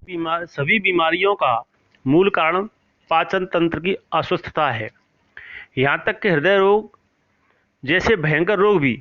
सभी बीमारियों का मूल कारण पाचन तंत्र की अस्वस्थता है। यहाँ तक कि हृदय रोग जैसे भयंकर रोग भी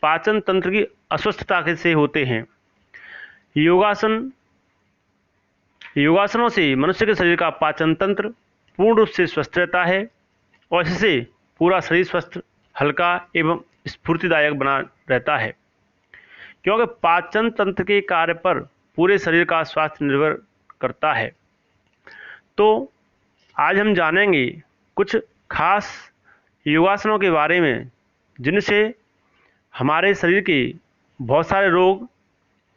पाचन तंत्र की अस्वस्थता से होते हैं। योगासनों से मनुष्य के शरीर का पाचन तंत्र पूर्ण रूप से स्वस्थ रहता है और इससे पूरा शरीर स्वस्थ, हल्का एवं स्फूर्तिदायक बना रहता है, क्योंकि पाचन तंत्र के कार्य पर पूरे शरीर का स्वास्थ्य निर्भर करता है। तो आज हम जानेंगे कुछ खास योगासनों के बारे में जिनसे हमारे शरीर के बहुत सारे रोग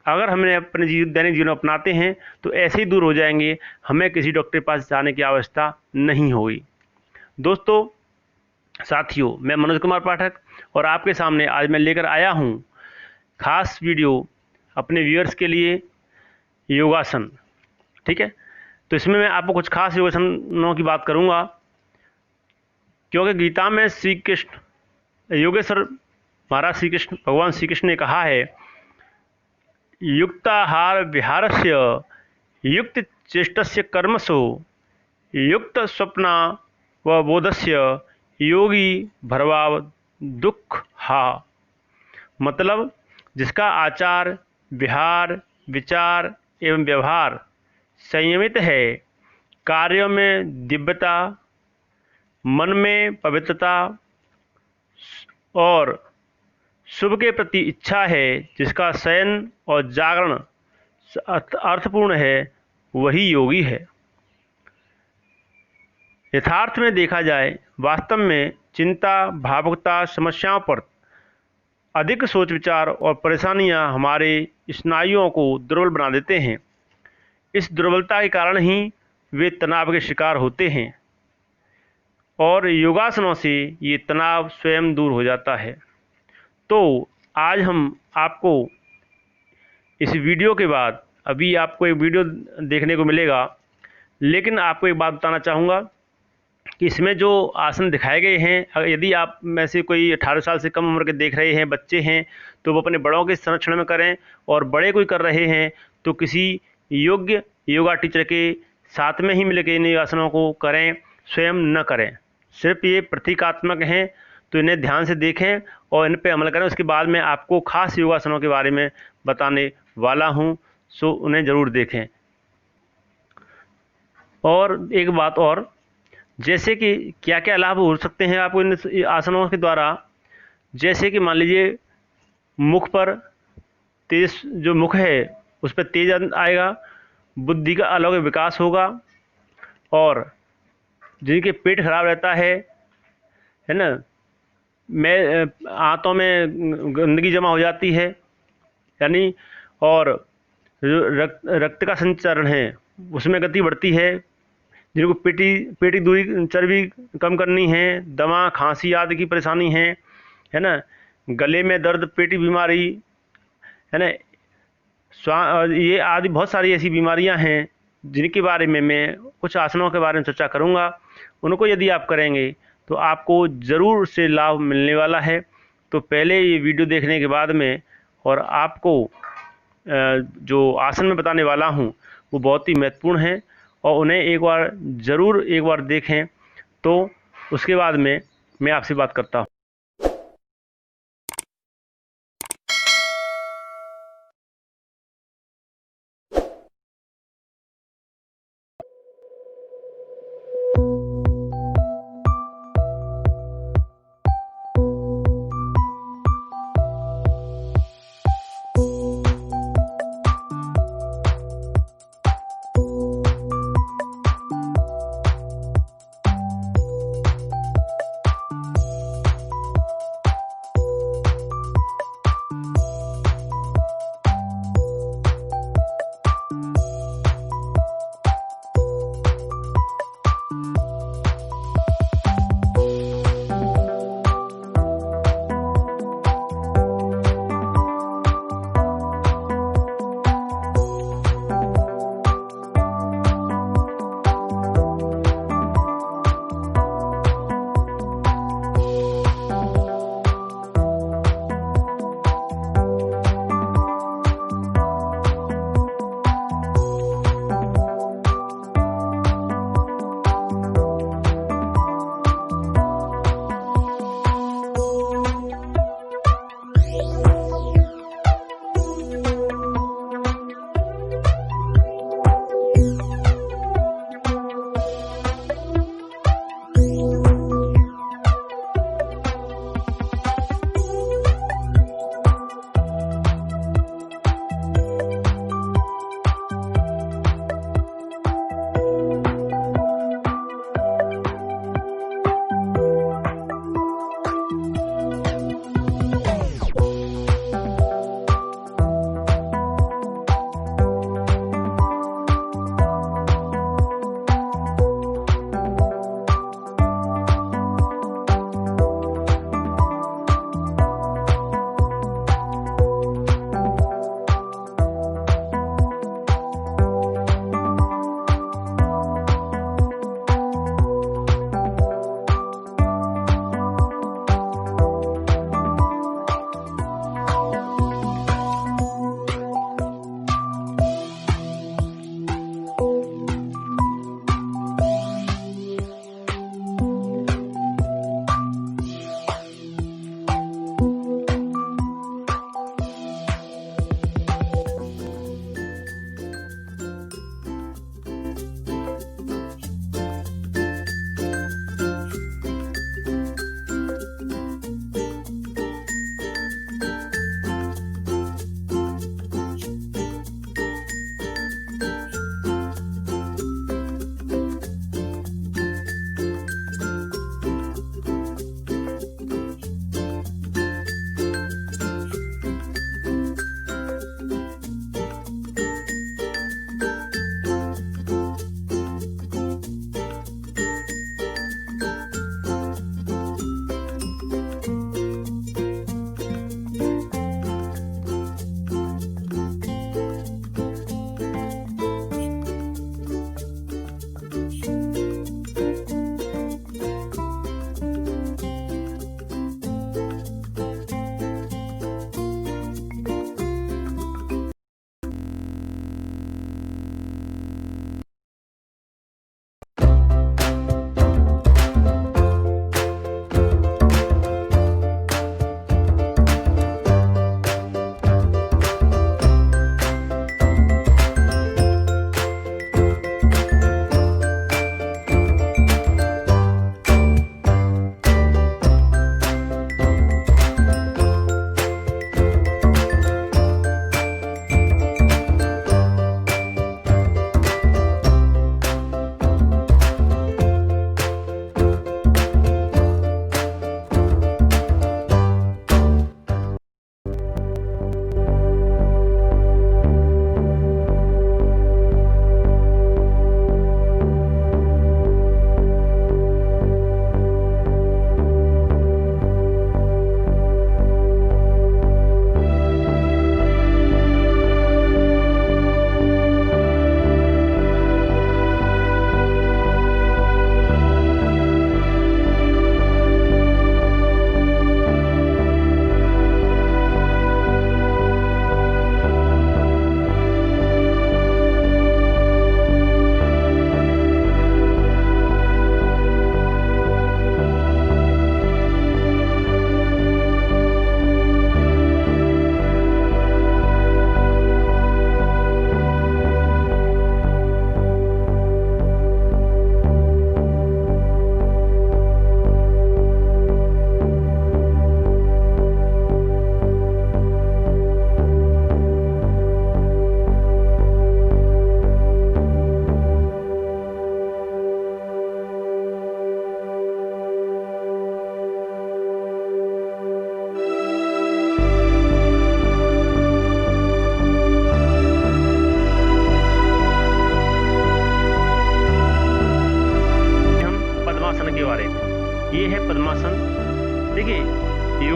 अगर हमने अपने दैनिक जीवन में अपनाते हैं तो ऐसे ही दूर हो जाएंगे, हमें किसी डॉक्टर के पास जाने की आवश्यकता नहीं होगी। दोस्तों, साथियों, मैं मनोज कुमार पाठक और आपके सामने आज मैं लेकर आया हूँ खास वीडियो अपने व्यूअर्स के लिए योगासन। ठीक है, तो इसमें मैं आपको कुछ खास योगासनों की बात करूँगा, क्योंकि गीता में श्री कृष्ण योगेश्वर महाराज श्री कृष्ण भगवान श्री कृष्ण ने कहा है, युक्ताहार विहारस्य युक्त चेष्टस्य कर्मसु युक्त स्वप्ना व बोधस्य योगी भरवाव दुख हा। मतलब जिसका आचार, विहार, विचार एवं व्यवहार संयमित है, कार्यों में दिव्यता, मन में पवित्रता और शुभ के प्रति इच्छा है, जिसका शयन और जागरण अर्थपूर्ण है, वही योगी है। यथार्थ में देखा जाए, वास्तव में चिंता, भावुकता, समस्याओं पर अधिक सोच विचार और परेशानियां हमारे स्नायुओं को दुर्बल बना देते हैं। इस दुर्बलता के कारण ही वे तनाव के शिकार होते हैं और योगासनों से ये तनाव स्वयं दूर हो जाता है। तो आज हम आपको इस वीडियो के बाद अभी आपको एक वीडियो देखने को मिलेगा, लेकिन आपको एक बात बताना चाहूँगा कि इसमें जो आसन दिखाए गए हैं, यदि आप में से कोई 18 साल से कम उम्र के देख रहे हैं, बच्चे हैं, तो वो अपने बड़ों के संरक्षण में करें, और बड़े कोई कर रहे हैं तो किसी योग्य योगा टीचर के साथ में ही मिलकर इन आसनों को करें, स्वयं न करें। सिर्फ ये प्रतीकात्मक हैं, तो इन्हें ध्यान से देखें और इन पर अमल करें। उसके बाद मैं आपको खास योगासनों के बारे में बताने वाला हूँ, सो उन्हें ज़रूर देखें। और एक बात और, जैसे कि क्या क्या लाभ हो सकते हैं आपको इन आसनों के द्वारा, जैसे कि मान लीजिए मुख पर तेज, जो मुख है उस पर तेज आएगा, बुद्धि का अलौकिक विकास होगा, और जिनके पेट खराब रहता है ना, में आंतों में गंदगी जमा हो जाती है, यानी और जो रक्त का संचरण है उसमें गति बढ़ती है, जिनको पेटी दूरी चर्बी कम करनी है, दमा, खांसी आदि की परेशानी है ना, गले में दर्द, पेटी बीमारी है ना, ये आदि बहुत सारी ऐसी बीमारियां हैं जिनके बारे में मैं कुछ आसनों के बारे में चर्चा करूंगा। उनको यदि आप करेंगे तो आपको ज़रूर से लाभ मिलने वाला है। तो पहले ये वीडियो देखने के बाद में, और आपको जो आसन में बताने वाला हूँ वो बहुत ही महत्वपूर्ण हैं, और उन्हें एक बार देखें, तो उसके बाद में मैं आपसे बात करता हूँ।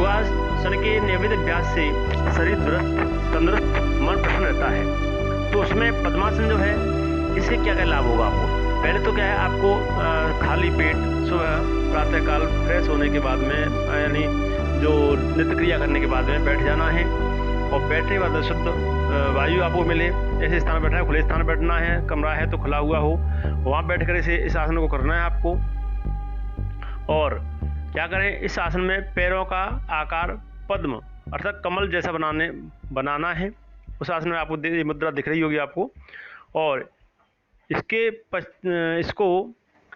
योगासन के नियमित अभ्यास से शरीर तंदुरुस्त, मन प्रसन्न रहता है। तो उसमें पद्मासन जो है, इससे क्या क्या लाभ होगा आपको? पहले तो क्या है, आपको खाली पेट सुबह प्रातःकाल फ्रेश होने के बाद में, यानी जो नित्य क्रिया करने के बाद में बैठ जाना है, और बैठने के बाद शुद्ध वायु आपको मिले। ऐसे स्थान बैठना है, खुले स्थान बैठना है, कमरा है तो खुला हुआ हो, वहाँ बैठ कर इस आसन को करना है आपको। और क्या करें, इस आसन में पैरों का आकार पद्म अर्थात कमल जैसा बनाना है। उस आसन में आपको मुद्रा दिख रही होगी आपको। और इसको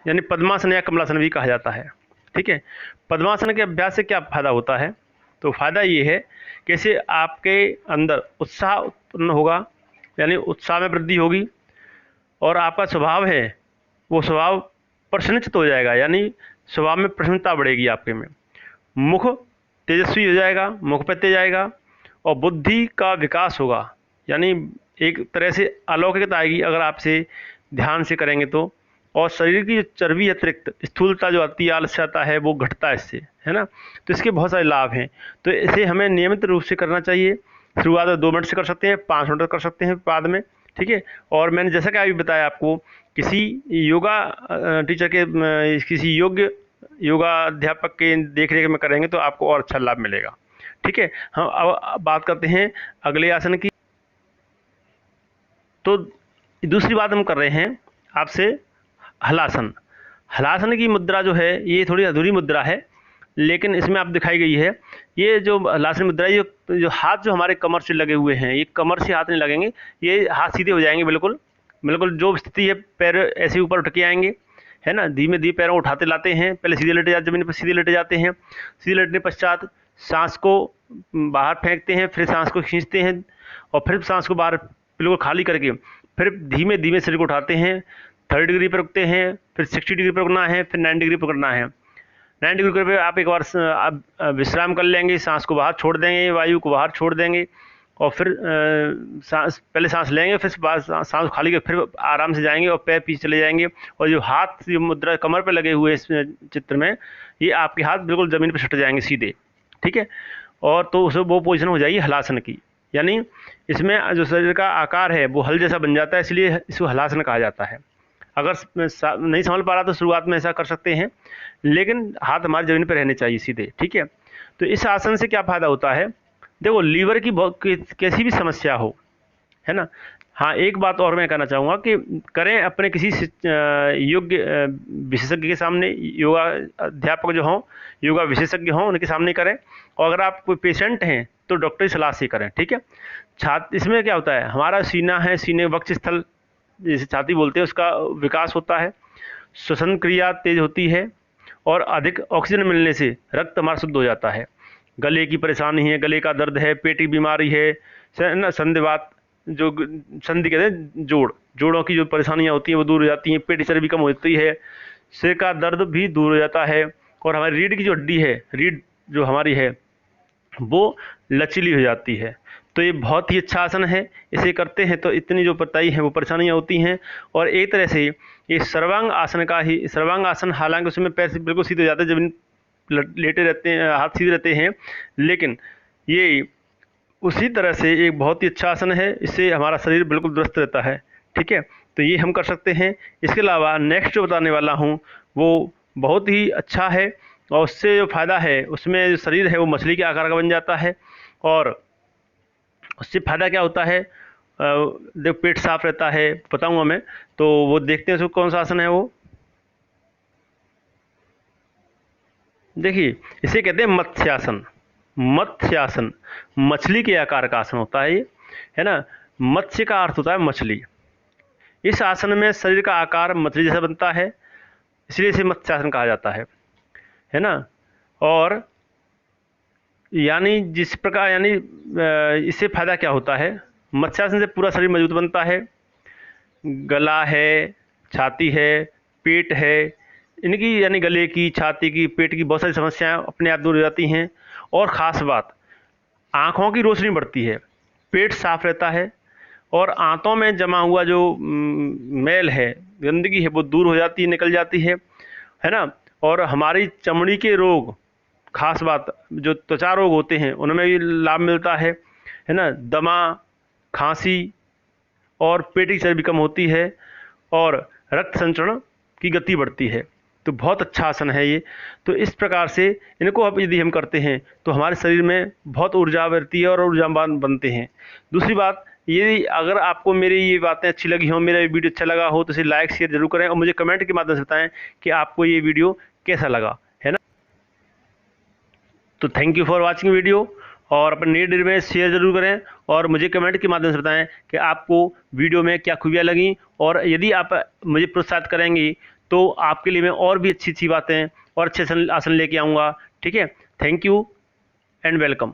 यानी पद्मासन या कमलासन भी कहा जाता है। ठीक है, पद्मासन के अभ्यास से क्या फ़ायदा होता है? तो फ़ायदा ये है कि इससे आपके अंदर उत्साह उत्पन्न होगा, यानी उत्साह में वृद्धि होगी, और आपका स्वभाव है वो स्वभाव प्रसन्नचित्त हो जाएगा, यानी स्वभाव में प्रसन्नता बढ़ेगी आपके में। मुख तेजस्वी हो जाएगा, मुख पे तेज आएगा, और बुद्धि का विकास होगा, यानी एक तरह से अलौकिकता आएगी अगर आपसे ध्यान से करेंगे तो। और शरीर की जो चर्बी अतिरिक्त स्थूलता जो आती है, आलस्य आता है, वो घटता है इससे, है ना। तो इसके बहुत सारे लाभ हैं। तो इसे हमें नियमित रूप से करना चाहिए। शुरुआत में 2 मिनट से कर सकते हैं, 5 मिनट कर सकते हैं बाद में। ठीक है, और मैंने जैसा कि अभी बताया आपको, किसी योगा टीचर के, किसी योग्य योगा अध्यापक के देख रेख में करेंगे तो आपको और अच्छा लाभ मिलेगा। ठीक है, हम अब बात करते हैं अगले आसन की। तो दूसरी बात हम कर रहे हैं आपसे हलासन। हलासन की मुद्रा जो है, ये थोड़ी अधूरी मुद्रा है, लेकिन इसमें आप दिखाई गई है। ये जो हलासन मुद्रा है, जो हाथ जो हमारे कमर से लगे हुए हैं, ये कमर से हाथ नहीं लगेंगे, ये हाथ सीधे हो जाएंगे बिल्कुल। बिल्कुल जो स्थिति है, पैर ऐसे ऊपर उठ के आएंगे, है ना। धीमे धीमे पैरों उठाते लाते हैं, पहले सीधे लेटे जाते, जमीन पर सीधे लेटे जाते हैं। सीधे लेटने पश्चात सांस को बाहर फेंकते हैं, फिर सांस को खींचते हैं, और फिर सांस को बाहर बिल्कुल खाली करके फिर धीमे धीमे शरीर को उठाते हैं। 30 डिग्री पर रुकते हैं, फिर 60 डिग्री पर रुकना है, फिर 90 डिग्री पर करना है। 90 डिग्री पर आप एक बार विश्राम कर लेंगे, सांस को बाहर छोड़ देंगे, वायु को बाहर छोड़ देंगे, और फिर पहले सांस लेंगे, फिर सांस खाली कर फिर आराम से जाएंगे, और पैर पीछे चले जाएंगे। और जो हाथ जो मुद्रा कमर पर लगे हुए इस चित्र में, ये आपके हाथ बिल्कुल ज़मीन पर सट जाएंगे सीधे। ठीक है, और तो उसे वो पोजिशन हो जाएगी हलासन की, यानी इसमें जो शरीर का आकार है वो हल जैसा बन जाता है, इसलिए इसको हलासन कहा जाता है। अगर नहीं संभल पा रहा तो शुरुआत में ऐसा कर सकते हैं, लेकिन हाथ हमारे जमीन पर रहने चाहिए सीधे। ठीक है, तो इस आसन से क्या फ़ायदा होता है? देखो, लीवर की कैसी भी समस्या हो, है ना। हाँ, एक बात और मैं कहना चाहूँगा कि करें अपने किसी योग्य विशेषज्ञ के सामने, योगा अध्यापक जो हों, योगा विशेषज्ञ हों, उनके सामने करें। और अगर आप कोई पेशेंट हैं तो डॉक्टर की सलाह से करें। ठीक है, इसमें क्या होता है, हमारा सीना है, सीने वक्ष स्थल जिसे छाती बोलते हैं, उसका विकास होता है, श्वसन क्रिया तेज होती है, और अधिक ऑक्सीजन मिलने से रक्त हमारा शुद्ध हो जाता है। गले की परेशानी है, गले का दर्द है, पेट की बीमारी है ना, संधिवात, जो संधि कहते हैं, जोड़ों की जो परेशानियां होती हैं वो दूर हो जाती हैं, पेट की चर्बी कम होती है, सिर का दर्द भी दूर हो जाता है, और हमारी रीढ़ की जो हड्डी है, रीढ़ जो हमारी है वो लचीली हो जाती है। तो ये बहुत ही अच्छा आसन है, इसे करते हैं तो इतनी जो बताई है वो परेशानियां होती हैं। और एक तरह से ये सर्वांग आसन का ही, सर्वांग आसन, हालांकि उसमें पैर बिल्कुल सीधे हो जाते हैं, जमीन लेटे रहते हैं, हाथ सीधे रहते हैं, लेकिन ये उसी तरह से एक बहुत ही अच्छा आसन है, इससे हमारा शरीर बिल्कुल दुरुस्त रहता है। ठीक है, तो ये हम कर सकते हैं। इसके अलावा नेक्स्ट जो बताने वाला हूँ वो बहुत ही अच्छा है, और उससे जो फ़ायदा है, उसमें जो शरीर है वो मछली के आकार का बन जाता है। और उससे फ़ायदा क्या होता है, देखो पेट साफ रहता है, बताऊँगा मैं। तो वो देखते हैं उसको कौन सा आसन है वो। देखिए, इसे कहते हैं मत्स्यासन। मत्स्यासन मछली के आकार का आसन होता है ये, है ना। मत्स्य का अर्थ होता है मछली। इस आसन में शरीर का आकार मछली जैसा बनता है, इसलिए इसे मत्स्यासन कहा जाता है ना। और यानी जिस प्रकार, यानी इससे फायदा क्या होता है, मत्स्यासन से पूरा शरीर मजबूत बनता है। गला है, छाती है, पेट है, इनकी यानी गले की, छाती की, पेट की बहुत सारी समस्याएं अपने आप दूर हो जाती हैं। और ख़ास बात, आँखों की रोशनी बढ़ती है, पेट साफ रहता है, और आंतों में जमा हुआ जो मैल है, गंदगी है, वो दूर हो जाती है, निकल जाती है ना। और हमारी चमड़ी के रोग खास बात, जो त्वचा रोग होते हैं उनमें भी लाभ मिलता है ना। दमा, खांसी और पेट की चर्बी कम होती है और रक्त संचरण की गति बढ़ती है। तो बहुत अच्छा आसन है ये। तो इस प्रकार से इनको अब यदि हम करते हैं तो हमारे शरीर में बहुत ऊर्जा बढ़ती है और ऊर्जावान बनते हैं। दूसरी बात, ये अगर आपको मेरी ये बातें अच्छी लगी हों, मेरा वीडियो अच्छा लगा हो, तो इसे लाइक शेयर जरूर करें और मुझे कमेंट के माध्यम से बताएं कि आपको ये वीडियो कैसा लगा, है ना। तो thank you for watching video, और अपने नीड में शेयर जरूर करें और मुझे कमेंट के माध्यम से बताएं कि आपको वीडियो में क्या खूबियाँ लगी। और यदि आप मुझे प्रोत्साहित करेंगी तो आपके लिए मैं और भी अच्छी अच्छी बातें और अच्छे आसन लेके आऊँगा। ठीक है, थैंक यू एंड वेलकम।